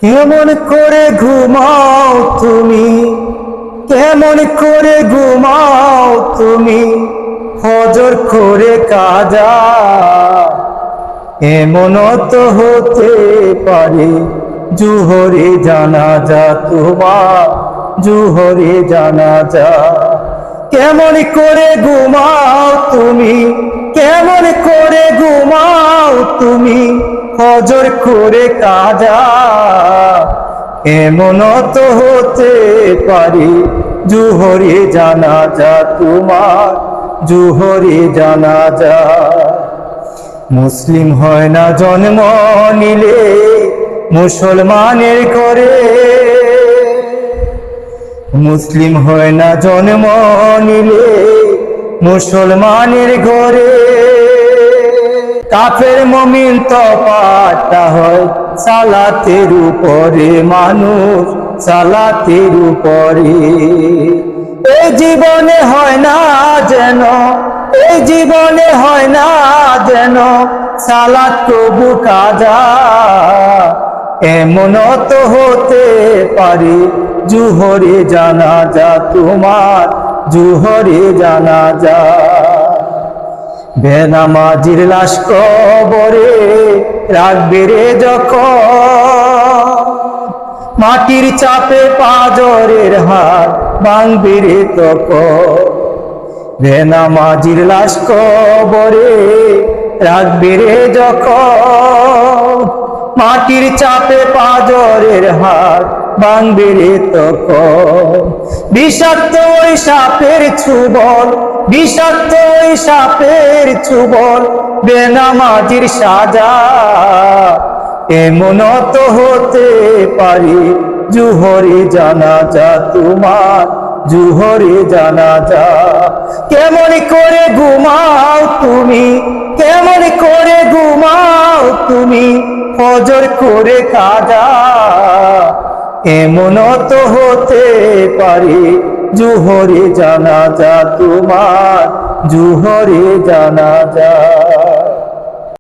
কেমন করে ঘুমাও তুমি, কেমন করে ঘুমাও তুমি, ফজর করে কাজা। এমন তো হতে পারে জুহরে জানাজা তোমার, জুহরে জানাজা। কেমন করে ঘুমাও তুমি, কেমন করে ঘুমাও তুমি, ফজর করে কাজা। এমন তো হতে পারে জুহরে জানাজা তোমার, জুহরে জানাজা। মুসলিম হয় না জন্ম নিলে মুসলমানের ঘরে, মুসলিম হয় না জন্ম নিলে মুসলমানের ঘরে। কাফের মুমিন তফাৎটা হয় সালাতের উপরে, মানুষ সালাতের উপরে। এই জীবনে হয় না যেন, এই জীবনে হয় না যেন সালাত তবু কাজা। এমন তো হতে পারে জুহরে জানাজা তোমার, জুহরে জানাজা। বেনামাজির লাশ কবরে রাখবে রে যখন, মাটির চাপে পাঁজরের হাত ভাঙবে রে তখন। বেনামাজির লাশ কবরে রাখবে রে যখন, মাটির চাপে পাঁজরের হাত ভাঙবে রে তখন। বিষাক্ত ওই সাপের ছোবল, বিষাক্ত ওই সাপের ছোবল বেনামাজির সাজা। এমন তো হতে পারে জুহরে জানাজা তোমার, জুহরে জানাজা। কেমন করে ঘুমাও তুমি, কেমন করে ঘুমাও তুমি, ফজর করে কাজা। এমন তো হতে পারে জুহরে জানাজা তোমার, জুহরে জানাজা।